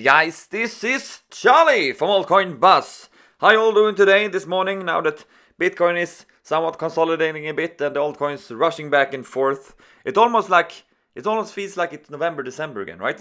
guys, this is Charlie from Altcoin Buzz. How you all doing today, this morning, now that Bitcoin is somewhat consolidating a bit and the altcoins rushing back and forth? It almost feels like it's November, December again, right?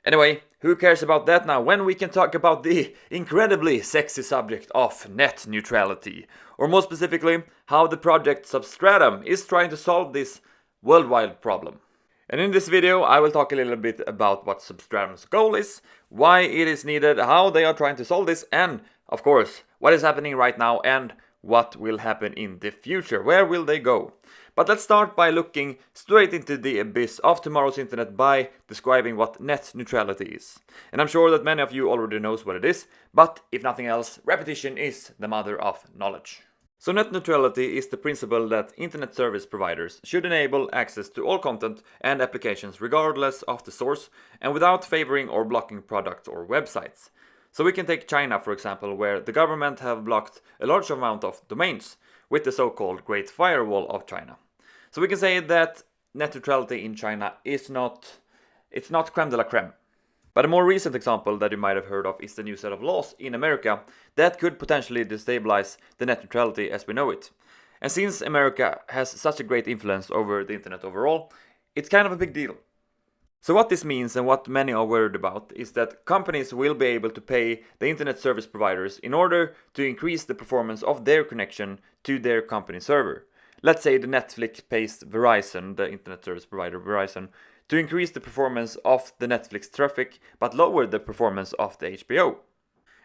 Anyway, who cares about that now when we can talk about the incredibly sexy subject of net neutrality, or more specifically, how the project Substratum is trying to solve this worldwide problem. And in this video, I will talk a little bit about what Substratum's goal is, why it is needed, how they are trying to solve this, and, of course, what is happening right now and what will happen in the future. Where will they go? But let's start by looking straight into the abyss of tomorrow's internet by describing what net neutrality is. And I'm sure that many of you already knows what it is, but if nothing else, repetition is the mother of knowledge. So net neutrality is the principle that internet service providers should enable access to all content and applications regardless of the source and without favoring or blocking products or websites. So we can take China for example, where the government have blocked a large amount of domains with the so-called Great Firewall of China. So we can say that net neutrality in China is not creme de la creme. But a more recent example that you might have heard of is the new set of laws in America that could potentially destabilize the net neutrality as we know it. And since America has such a great influence over the internet overall, it's kind of a big deal. So what this means and what many are worried about is that companies will be able to pay the internet service providers in order to increase the performance of their connection to their company server. Let's say the Netflix pays Verizon, the internet service provider Verizon, to increase the performance of the Netflix traffic but lower the performance of the HBO.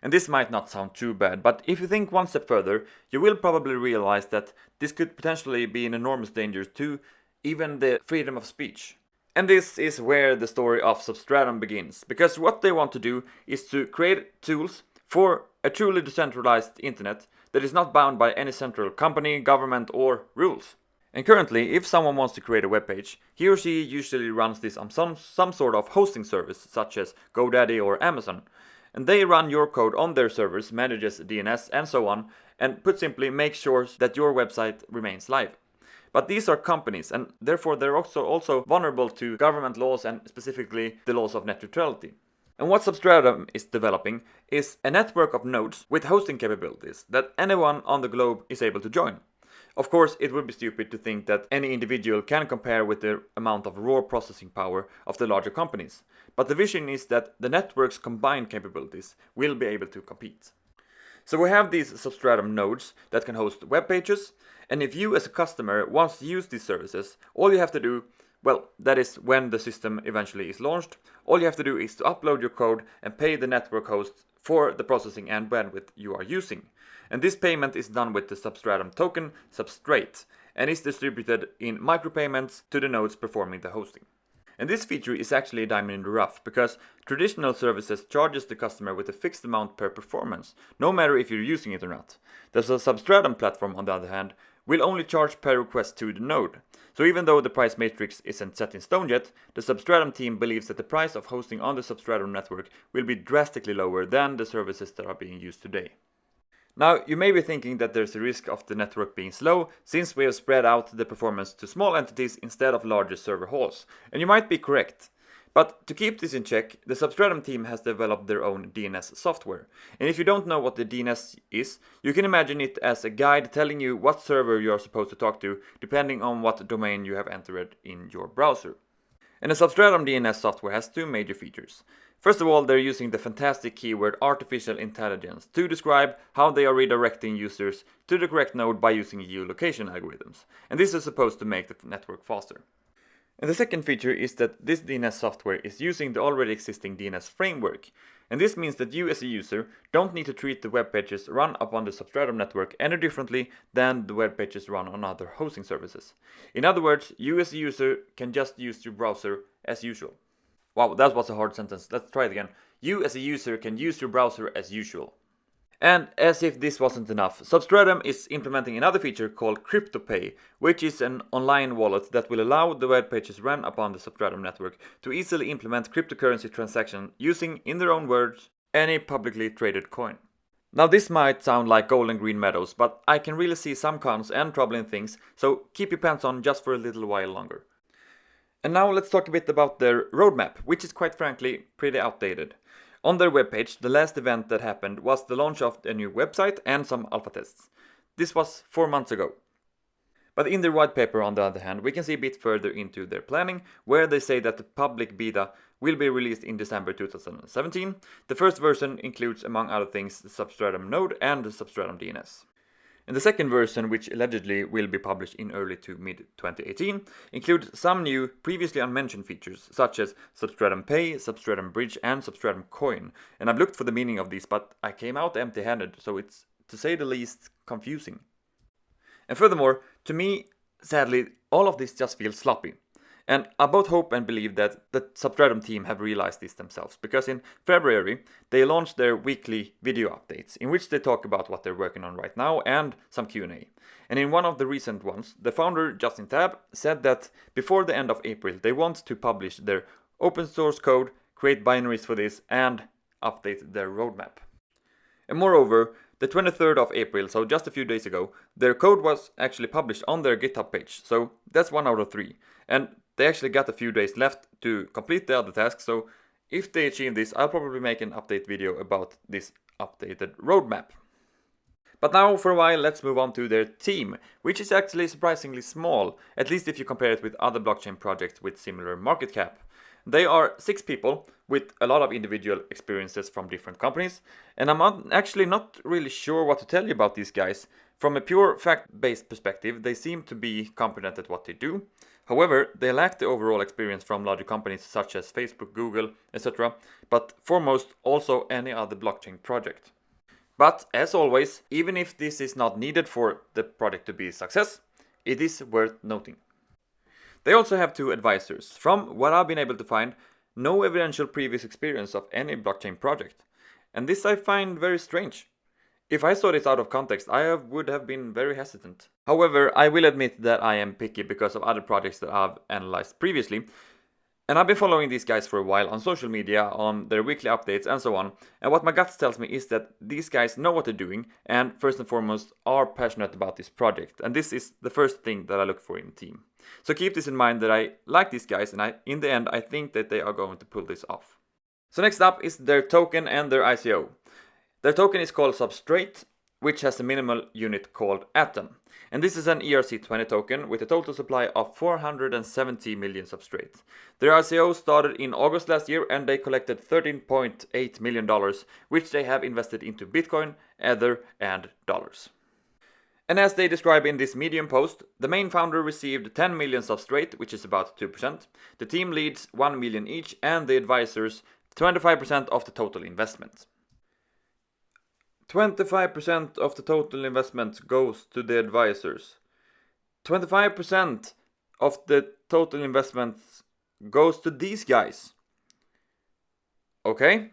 And this might not sound too bad, but if you think one step further, you will probably realize that this could potentially be an enormous danger to even the freedom of speech. And this is where the story of Substratum begins, because what they want to do is to create tools for a truly decentralized internet that is not bound by any central company, government or rules. And currently, if someone wants to create a web page, he or she usually runs this on some sort of hosting service, such as GoDaddy or Amazon. And they run your code on their servers, manages DNS and so on, and put simply make sure that your website remains live. But these are companies, and therefore they're also vulnerable to government laws and specifically the laws of net neutrality. And what Substratum is developing is a network of nodes with hosting capabilities that anyone on the globe is able to join. Of course, it would be stupid to think that any individual can compare with the amount of raw processing power of the larger companies. But the vision is that the network's combined capabilities will be able to compete. So we have these Substratum nodes that can host web pages, and if you as a customer wants to use these services, all you have to do, well, that is when the system eventually is launched, all you have to do is to upload your code and pay the network host for the processing and bandwidth you are using. And this payment is done with the Substratum token, Substrate, and is distributed in micropayments to the nodes performing the hosting. And this feature is actually a diamond in the rough, because traditional services charges the customer with a fixed amount per performance, no matter if you're using it or not. The Substratum platform, on the other hand, will only charge per request to the node. So even though the price matrix isn't set in stone yet, the Substratum team believes that the price of hosting on the Substratum network will be drastically lower than the services that are being used today. Now, you may be thinking that there's a risk of the network being slow, since we have spread out the performance to small entities instead of larger server halls. And you might be correct. But to keep this in check, the Substratum team has developed their own DNS software. And if you don't know what the DNS is, you can imagine it as a guide telling you what server you are supposed to talk to, depending on what domain you have entered in your browser. And the Substratum DNS software has two major features. First of all, they're using the fantastic keyword artificial intelligence to describe how they are redirecting users to the correct node by using geolocation algorithms. And this is supposed to make the network faster. And the second feature is that this DNS software is using the already existing DNS framework. And this means that you as a user don't need to treat the web pages run upon the Substratum network any differently than the web pages run on other hosting services. In other words, you as a user can just use your browser as usual. Wow, that was a hard sentence. Let's try it again. You as a user can use your browser as usual. And as if this wasn't enough, Substratum is implementing another feature called CryptoPay, which is an online wallet that will allow the web pages run upon the Substratum network to easily implement cryptocurrency transactions using, in their own words, any publicly traded coin. Now this might sound like gold and green meadows, but I can really see some cons and troubling things, so keep your pants on just for a little while longer. And now let's talk a bit about their roadmap, which is quite frankly pretty outdated. On their webpage, the last event that happened was the launch of a new website and some alpha tests. This was 4 months ago. But in their white paper, on the other hand, we can see a bit further into their planning, where they say that the public beta will be released in December 2017. The first version includes, among other things, the Substratum node and the Substratum DNS. And the second version, which allegedly will be published in early to mid-2018, includes some new, previously unmentioned features, such as Substratum Pay, Substratum Bridge, and Substratum Coin. And I've looked for the meaning of these, but I came out empty-handed, so it's, to say the least, confusing. And furthermore, to me, sadly, all of this just feels sloppy. And I both hope and believe that the Substratum team have realized this themselves, because in February they launched their weekly video updates, in which they talk about what they're working on right now and some Q&A. And in one of the recent ones, the founder, Justin Tab, said that before the end of April they want to publish their open source code, create binaries for this, and update their roadmap. And moreover, the 23rd of April, so just a few days ago, their code was actually published on their GitHub page, so that's 1 out of 3. And they actually got a few days left to complete the other tasks, so if they achieve this, I'll probably make an update video about this updated roadmap. But now, for a while, let's move on to their team, which is actually surprisingly small, at least if you compare it with other blockchain projects with similar market cap. They are 6 people with a lot of individual experiences from different companies, and I'm actually not really sure what to tell you about these guys. From a pure fact-based perspective, they seem to be competent at what they do. However, they lack the overall experience from larger companies such as Facebook, Google, etc., but foremost also any other blockchain project. But as always, even if this is not needed for the project to be a success, it is worth noting. They also have 2 advisors. From what I've been able to find, no evidential previous experience of any blockchain project. And this I find very strange. If I saw this out of context, I would have been very hesitant. However, I will admit that I am picky because of other projects that I've analyzed previously. And I've been following these guys for a while on social media, on their weekly updates and so on. And what my gut tells me is that these guys know what they're doing and first and foremost are passionate about this project. And this is the first thing that I look for in a team. So keep this in mind that I like these guys and in the end I think that they are going to pull this off. So next up is their token and their ICO. Their token is called Substrate, which has a minimal unit called Atom. And this is an ERC20 token with a total supply of 470 million Substrate. Their ICO started in August last year and they collected $13.8 million, which they have invested into Bitcoin, Ether, and dollars. And as they describe in this Medium post, the main founder received 10 million Substrate, which is about 2%. The team leads 1 million each, and the advisors 25% of the total investment. 25% of the total investment goes to the advisors. 25% of the total investment goes to these guys. Okay?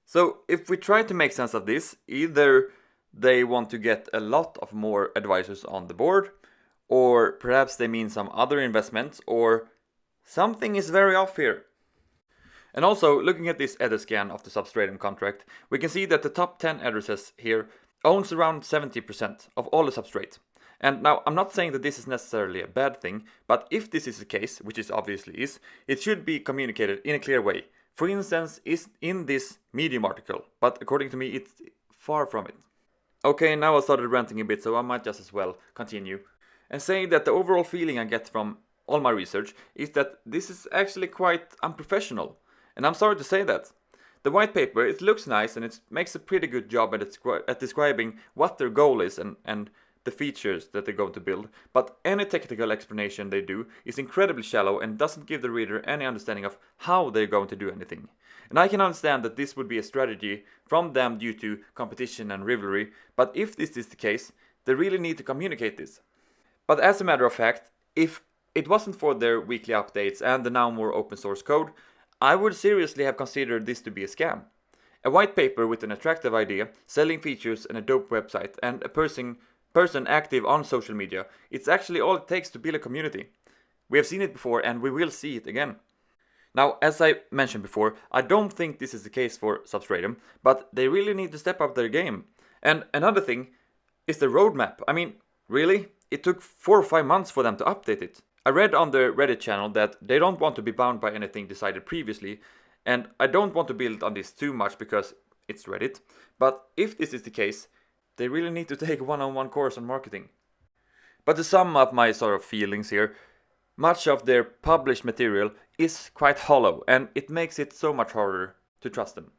So if we try to make sense of this, either they want to get a lot of more advisors on the board, or perhaps they mean some other investments, or something is very off here. And also, looking at this header scan of the Substratum contract, we can see that the top 10 addresses here owns around 70% of all the Substrate. And now, I'm not saying that this is necessarily a bad thing, but if this is the case, which it obviously is, it should be communicated in a clear way. For instance, is in this Medium article, but according to me, it's far from it. Okay, now I started ranting a bit, so I might just as well continue and say that the overall feeling I get from all my research is that this is actually quite unprofessional. And I'm sorry to say that. The white paper, it looks nice and it makes a pretty good job at describing what their goal is and the features that they're going to build, but any technical explanation they do is incredibly shallow and doesn't give the reader any understanding of how they're going to do anything. And I can understand that this would be a strategy from them due to competition and rivalry, but if this is the case, they really need to communicate this. But as a matter of fact, if it wasn't for their weekly updates and the now more open source code, I would seriously have considered this to be a scam. A white paper with an attractive idea, selling features and a dope website, and a person active on social media, it's actually all it takes to build a community. We have seen it before and we will see it again. Now, as I mentioned before, I don't think this is the case for Substratum, but they really need to step up their game. And another thing is the roadmap. I mean, really? It took 4 or 5 months for them to update it. I read on their Reddit channel that they don't want to be bound by anything decided previously, and I don't want to build on this too much because it's Reddit, but if this is the case, they really need to take a one-on-one course on marketing. But to sum up my sort of feelings here, much of their published material is quite hollow, and it makes it so much harder to trust them.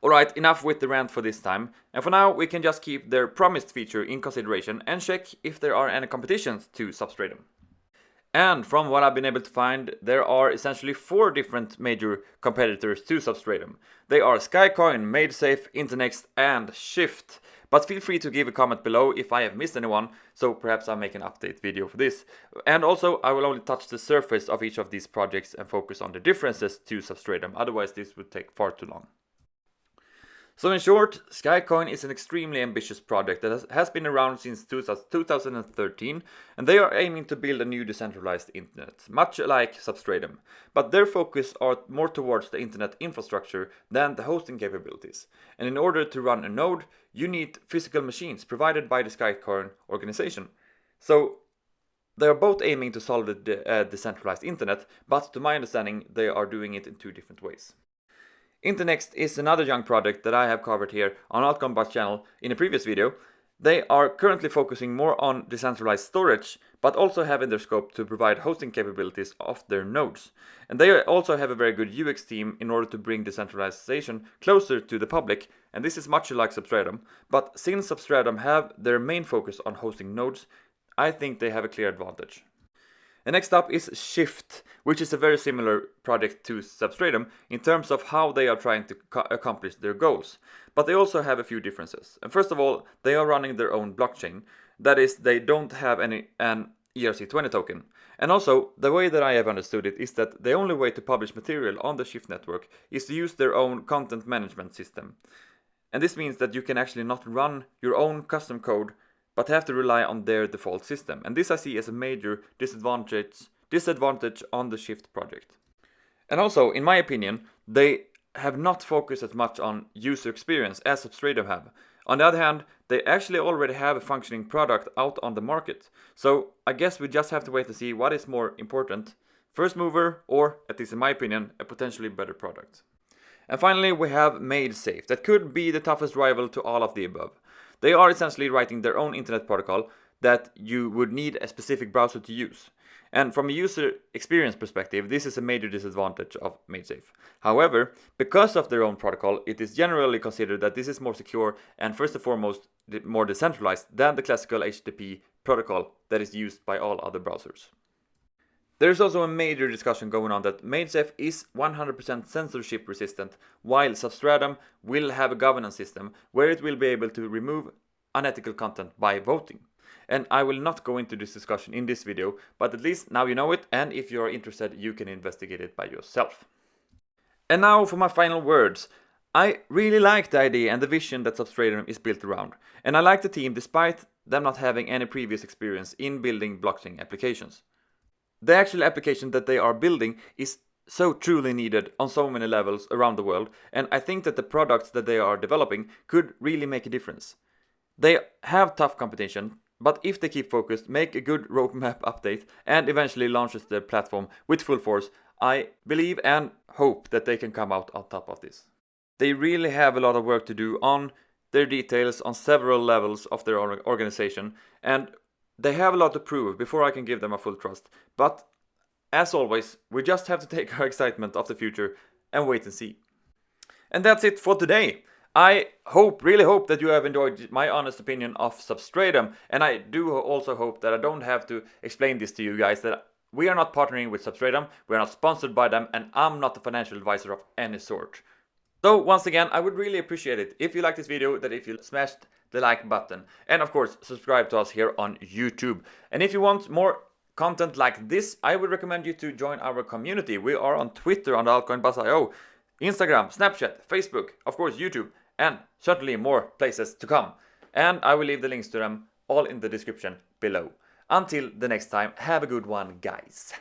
Alright, enough with the rant for this time, and for now we can just keep their promised feature in consideration and check if there are any competitions to Substratum. And from what I've been able to find, there are essentially 4 different major competitors to Substratum. They are Skycoin, MadeSafe, Internext, and Shift. But feel free to give a comment below if I have missed anyone, so perhaps I'll make an update video for this. And also, I will only touch the surface of each of these projects and focus on the differences to Substratum, otherwise this would take far too long. So in short, Skycoin is an extremely ambitious project that has been around since 2013, and they are aiming to build a new decentralized internet, much like Substratum. But their focus are more towards the internet infrastructure than the hosting capabilities. And in order to run a node, you need physical machines provided by the Skycoin organization. So they are both aiming to solve the decentralized internet, but to my understanding, they are doing it in 2 different ways. Internext is another young project that I have covered here on Altcoin channel in a previous video. They are currently focusing more on decentralized storage, but also have in their scope to provide hosting capabilities of their nodes. And they also have a very good UX team in order to bring decentralization closer to the public, and this is much like Substratum. But since Substratum have their main focus on hosting nodes, I think they have a clear advantage. And next up is Shift, which is a very similar project to Substratum in terms of how they are trying to accomplish their goals. But they also have a few differences. And first of all, they are running their own blockchain. That is, they don't have an ERC20 token. And also, the way that I have understood it is that the only way to publish material on the Shift network is to use their own content management system. And this means that you can actually not run your own custom code, but have to rely on their default system. And this I see as a major disadvantage on the Shift project. And also, in my opinion, they have not focused as much on user experience as Substratum have. On the other hand, they actually already have a functioning product out on the market. So I guess we just have to wait to see what is more important, first mover or, at least in my opinion, a potentially better product. And finally, we have MadeSafe, that could be the toughest rival to all of the above. They are essentially writing their own internet protocol that you would need a specific browser to use. And from a user experience perspective, this is a major disadvantage of MadeSafe. However, because of their own protocol, it is generally considered that this is more secure and first and foremost more decentralized than the classical HTTP protocol that is used by all other browsers. There is also a major discussion going on that MadeSafe is 100% censorship resistant, while Substratum will have a governance system where it will be able to remove unethical content by voting. And I will not go into this discussion in this video, but at least now you know it, and if you are interested, you can investigate it by yourself. And now for my final words. I really like the idea and the vision that Substratum is built around, and I like the team despite them not having any previous experience in building blockchain applications. The actual application that they are building is so truly needed on so many levels around the world, and I think that the products that they are developing could really make a difference. They have tough competition, but if they keep focused, make a good roadmap update, and eventually launches their platform with full force, I believe and hope that they can come out on top of this. They really have a lot of work to do on their details on several levels of their organization, and they have a lot to prove before I can give them a full trust. But as always, we just have to take our excitement of the future and wait and see. And that's it for today. I really hope that you have enjoyed my honest opinion of Substratum, and I do also hope that I don't have to explain this to you guys, that we are not partnering with Substratum, we are not sponsored by them, and I'm not a financial advisor of any sort. So once again, I would really appreciate it if you like this video, that if you smashed the like button, and of course subscribe to us here on YouTube. And if you want more content like this, I would recommend you to join our community. We are on Twitter on Altcoin.io, Instagram, Snapchat, Facebook, of course YouTube, and certainly more places to come. And I will leave the links to them all in the description below. Until the next time, have a good one, guys.